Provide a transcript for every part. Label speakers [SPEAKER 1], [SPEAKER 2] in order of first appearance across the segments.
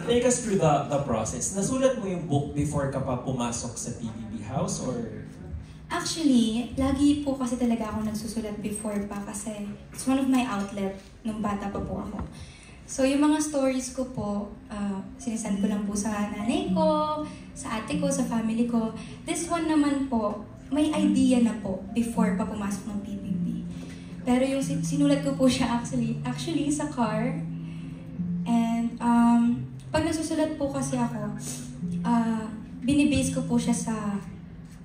[SPEAKER 1] take us through the process. Nasulat mo yung book before ka pa pumasok sa PBB House or?
[SPEAKER 2] Actually, lagi po kasi talaga ako nagsusulat before pa kasi it's one of my outlet nung bata pa po ako. So yung mga stories ko po, sinisend ko lang po sa nanay ko, sa ate ko, sa family ko. This one naman po, may idea na po before pa pumasok ng PBB. Pero yung sinulat ko po siya actually sa car. And pag nasusulat po kasi ako, binibase ko po siya sa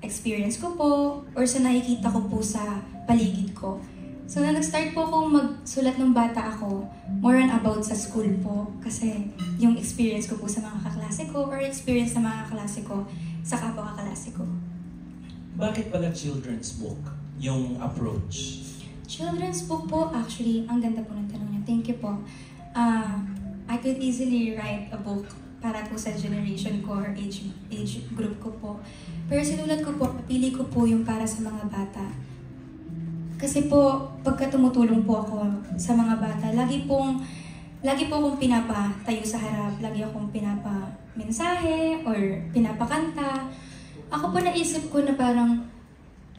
[SPEAKER 2] experience ko po or sa nakikita ko po sa paligid ko. So, nag-start po akong magsulat ng bata ako, more on about sa school po. Kasi yung experience ko po sa mga kaklase ko or experience ng mga kaklase ko sa kapwa kaklase ko.
[SPEAKER 1] Bakit pala children's book yung approach?
[SPEAKER 2] Children's book po, actually, ang ganda po ng tanong niya. Thank you po. I could easily write a book para po sa generation ko or age group ko po. Pero sinulat ko po, papili ko po yung para sa mga bata. Kasi po, pagka tumutulong po ako sa mga bata, lagi po akong pinapatayo sa harap, lagi akong pinapamensahe or pinapakanta. Ako po naisip ko na parang,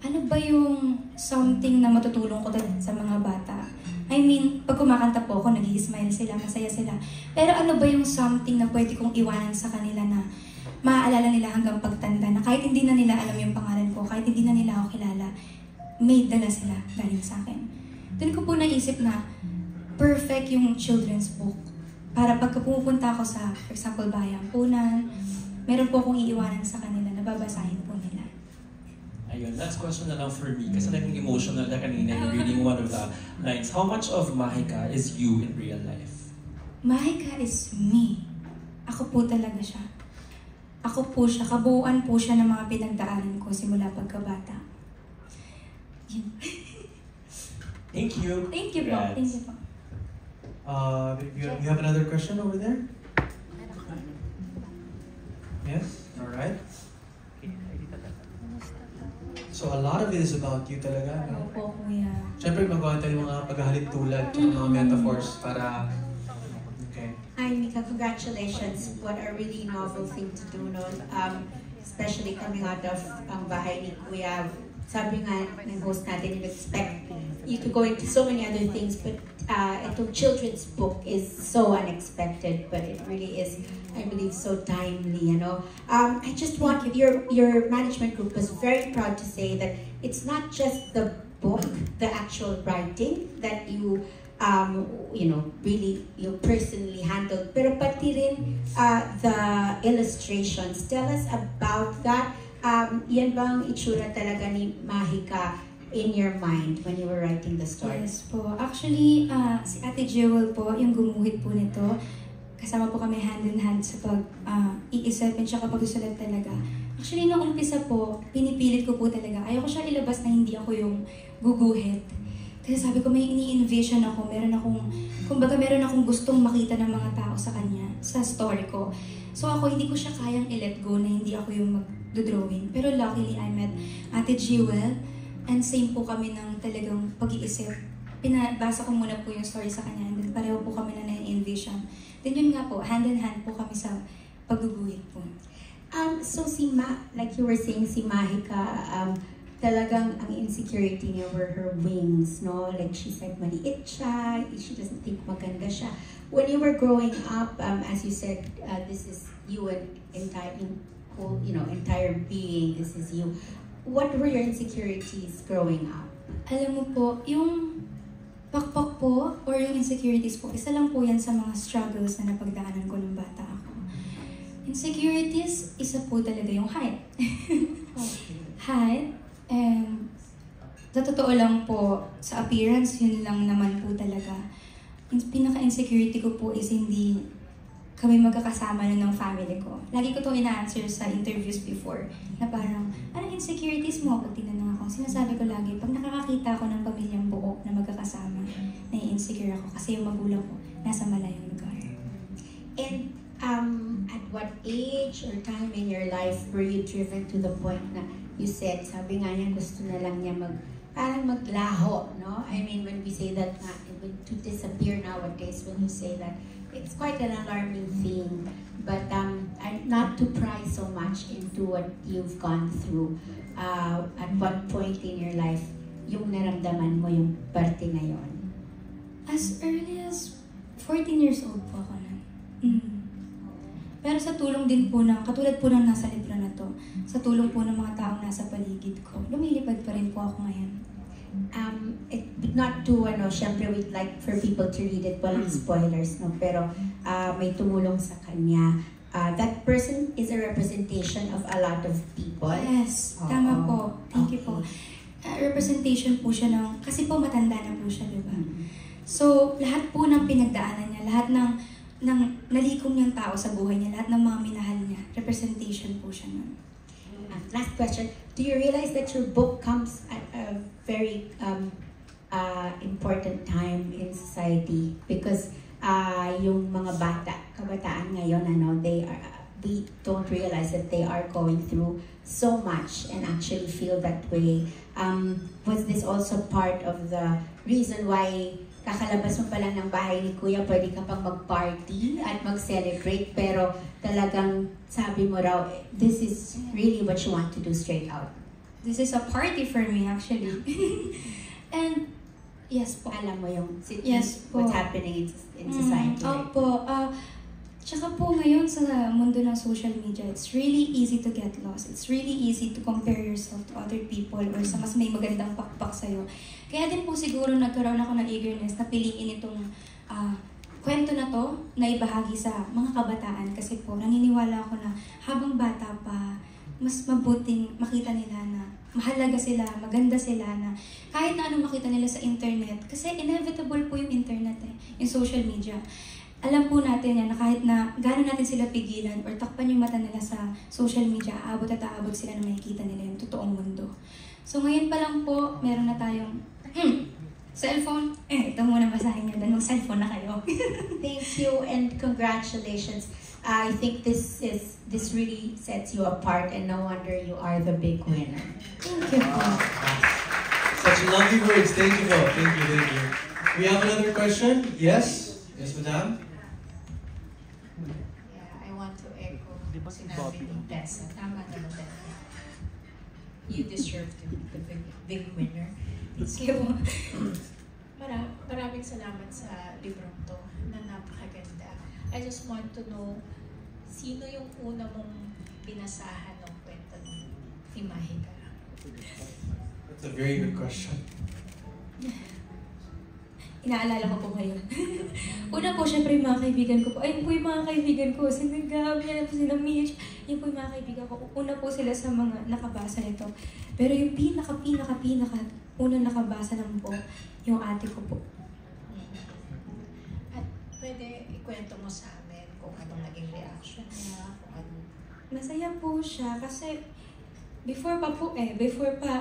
[SPEAKER 2] ano ba yung something na matutulong ko sa mga bata? I mean, pag kumakanta po ako, nag-i-smile sila, masaya sila. Pero ano ba yung something na pwede kong iwanan sa kanila na maaalala nila hanggang pagtanda na kahit hindi na nila alam yung pangalan ko, kahit hindi na nila ako kilala, may dala sila galing sa akin. Doon ko po naisip na perfect yung children's book. Para pagka pumupunta ako sa, for example, Bayampunan, meron po akong iiwanan sa kanila na babasahin po nila.
[SPEAKER 1] Ayun, last question na lang for me. Kasi naging emotional na kanina in reading one of the lines. How much of Mahika is you in real life?
[SPEAKER 2] Mahika is me. Ako po talaga siya. Ako po siya. Kabuuan po siya ng mga pinagdaanan ko simula pagkabata. Yun.
[SPEAKER 1] Thank you.
[SPEAKER 2] Thank you po. Thank you po.
[SPEAKER 3] You have another question over there? Yes? Alright. So a lot of it is about you talaga. No?
[SPEAKER 2] Opo, kuya.
[SPEAKER 3] Siyempre magawa tayo ng mga paghahalin tulad, mga metaphors para... Okay.
[SPEAKER 4] Hi, Mika. Congratulations. What a really novel thing to do, no? Especially coming out of ang bahay ni Kuya. Sabi nga ng host natin, you expect you to go into so many other things, but itong children's book is so unexpected, but it really is, I believe, so timely, you know. I just want, your management group was very proud to say that it's not just the book, the actual writing that you know, really, you personally handled, pero pati rin the illustrations. Tell us about that. Yan bang itsura talaga ni Mahika in your mind when you were writing the story?
[SPEAKER 2] Yes po. Actually, si Ate Jewel po, yung gumuhit po nito. Kasama po kami hand in hand sa pag-iisip and saka pag-usulat talaga. Actually, nung umpisa po, pinipilit ko po talaga. Ayoko siya ilabas na hindi ako yung guguhit. Kasi sabi ko, may ini-envision ako. Meron akong gustong makita ng mga tao sa kanya, sa story ko. So ako, hindi ko siya kayang i-let go na hindi ako yung mag-drawing. Pero luckily, I met Ate Jewel. And same po kami ng talagang pag-iisip. Pinabasa ko muna po yung story sa kanya. And then pareho po kami na na-envision. Then yun nga po, hand in hand po kami sa pagguguhit po.
[SPEAKER 4] So like you were saying, si Mahika, talagang ang insecurity niya were her wings, no? Like she said, maliit siya, she doesn't think maganda siya. When you were growing up, as you said, this is you and entire being, this is you. What were your insecurities growing up?
[SPEAKER 2] Alam mo po, yung pakpak po or yung insecurities po, isa lang po yan sa mga struggles na napagdaanan ko nung bata ako. Insecurities, isa po talaga yung height. Height, and sa totoo lang po, sa appearance, yun lang naman po talaga. Yung pinaka-insecurity ko po is hindi kami magkakasama nun ng family ko. Lagi ko itong ina-answer sa interviews before, na parang, anong insecurities mo? Pag tinanong ako, sinasabi ko lagi, pag nakakakita ako ng pamilyang buo na magkakasama, nai-insecure ako kasi yung magulang ko nasa malayong lugar.
[SPEAKER 4] And at what age or time in your life were you driven to the point na you said, sabi nga niya, gusto na lang niya parang maglaho, no? I mean, when we say that, to disappear nowadays, when you say that, it's quite an alarming thing. what you've gone through, at what point in your life yung naramdaman mo yung parte na yon?
[SPEAKER 2] As early as 14 years old po ako na. Pero sa tulong din po katulad po ng nasa libro na to, sa tulong po ng mga taong nasa paligid ko, lumilipad pa rin po ako ngayon.
[SPEAKER 4] Not to, syempre we'd like for people to read it, walang spoilers, no? Pero may tumulong sa kanya. That person is a representation of a lot of people.
[SPEAKER 2] Yes, tama po. Thank you po. Representation po siya kasi po matanda na po siya, di ba? So, lahat po ng pinagdaanan niya, lahat ng nalikom niyang tao sa buhay niya, lahat ng mga minahal niya, representation po siya nun.
[SPEAKER 4] Last question. Do you realize that your book comes at a very important time in society? Because yung mga kabataan ngayon, we don't realize that they are going through so much and actually feel that way. Was this also part of the reason why kakalabas mo pa lang ng bahay ni Kuya, pwede ka pang mag-party at mag-celebrate, pero talagang sabi mo raw, this is really what you want to do straight out?
[SPEAKER 2] This is a party for me, actually. And, yes po.
[SPEAKER 4] Alam mo yung
[SPEAKER 2] yes po.
[SPEAKER 4] What's happening in society.
[SPEAKER 2] Opo. Tsaka po ngayon sa mundo ng social media, it's really easy to get lost. It's really easy to compare yourself to other people or sa mas may magandang pakpak sa'yo. Kaya din po siguro nagkaroon ako ng eagerness na piliin itong kwento na to na ibahagi sa mga kabataan kasi po naniniwala ako na habang bata pa, mas mabuting makita nila na mahalaga sila, maganda sila, na kahit na anong makita nila sa internet, kasi inevitable po yung internet yung social media. Alam po natin yan na kahit na gano'n natin sila pigilan or takpan yung mata nila sa social media, aabot at aabot sila na makikita nila yung totoong mundo. So ngayon pa lang po, meron na tayong cellphone. Ito muna basahin nyo, dahil mag-cellphone na kayo.
[SPEAKER 4] Thank you and congratulations. I think this really sets you apart and no wonder you are the big winner.
[SPEAKER 2] Thank you po.
[SPEAKER 3] Such lovely words. Thank you po. Thank you. We have another question? Yes? Yes, madam?
[SPEAKER 5] I want to echo sinabi ni Tessa. Tama naman tayo. You deserve to be the big winner.
[SPEAKER 2] Thank you po.
[SPEAKER 5] Maraming salamat sa librong to na napakaganda. I just want to know, sino yung una mong binasahan ng kwento ni Mahika?
[SPEAKER 3] That's a very good question.
[SPEAKER 2] Inaalala ko po ngayon. Una po, syempre yung mga kaibigan ko po. Ayun po yung mga kaibigan ko. Sila Gabi, sila Mitch. Yun po yung mga kaibigan ko. Una po sila sa mga nakabasa nito. Pero yung pinaka unang nakabasa ng po, yung ate ko po.
[SPEAKER 5] At pwede ikwento mo sa amin kung anong naging reaction niya, kung ano.
[SPEAKER 2] Masaya po siya kasi before pa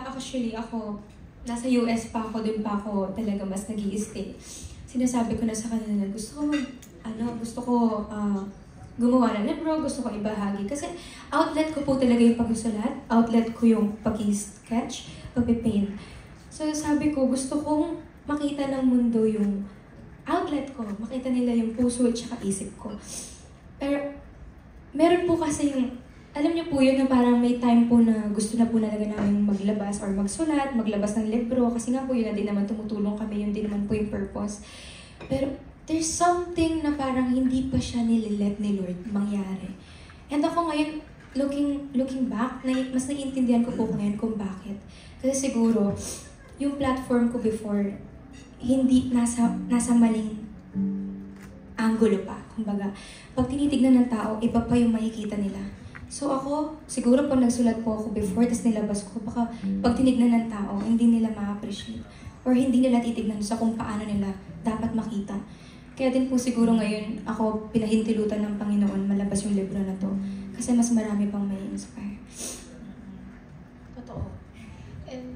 [SPEAKER 2] actually ako, nasa US pa ako, dun pa ako talaga mas nag-i-stay. Sinasabi ko na sa kanila na gusto ko gumawa ng libro, gusto ko ibahagi. Kasi outlet ko po talaga yung pagsusulat, outlet ko yung pag-sketch, pag-paint. So sabi ko, gusto kong makita ng mundo yung outlet ko, makita nila yung puso at saka isip ko. Pero meron po kasi yung, alam niyo po yun na parang may time po na gusto na po talaga namin maglabas or magsulat, maglabas ng libro. Kasi nga po yun na din naman tumutulong kami, yun din naman po yung purpose. Pero there's something na parang hindi pa siya nililet ni Lord mangyari. And ako ngayon, looking back, mas naiintindihan ko po ngayon kung bakit. Kasi siguro, yung platform ko before, hindi nasa maling angulo pa. Kumbaga, pag tinitignan ng tao, iba pa yung makikita nila. So ako, siguro pag nagsulat po ako before, tas nilabas ko, baka pag tinignan ng tao, hindi nila ma-appreciate. Or hindi nila titignan sa kung paano nila dapat makita. Kaya din po siguro ngayon, ako pinahintilutan ng Panginoon malabas yung libro na to. Kasi mas marami pang may inspire.
[SPEAKER 5] Totoo. And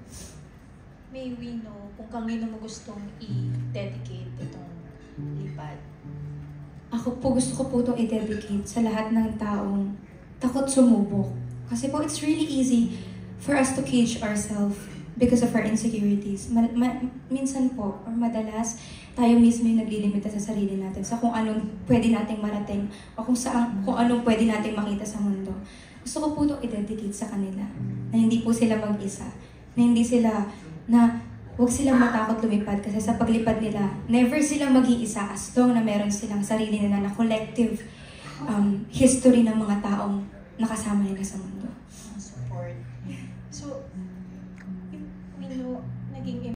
[SPEAKER 5] may we know kung kanino mo gustong i-dedicate itong lipad?
[SPEAKER 2] Ako po, gusto ko po itong i-dedicate sa lahat ng taong takot sumubok. Kasi po, it's really easy for us to cage ourselves because of our insecurities. Minsan po, or madalas, tayo mismo yung naglilimita sa sarili natin sa kung anong pwede nating marating o kung anong pwede nating makita sa mundo. gusto ko po itong i-dedicate sa kanila. Na hindi po sila mag-isa. Na huwag silang matakot lumipad kasi sa paglipad nila, never silang mag-iisa as long na meron silang sarili nila na collective history ng mga taong nakasama nila sa mundo.
[SPEAKER 5] Support. So, naging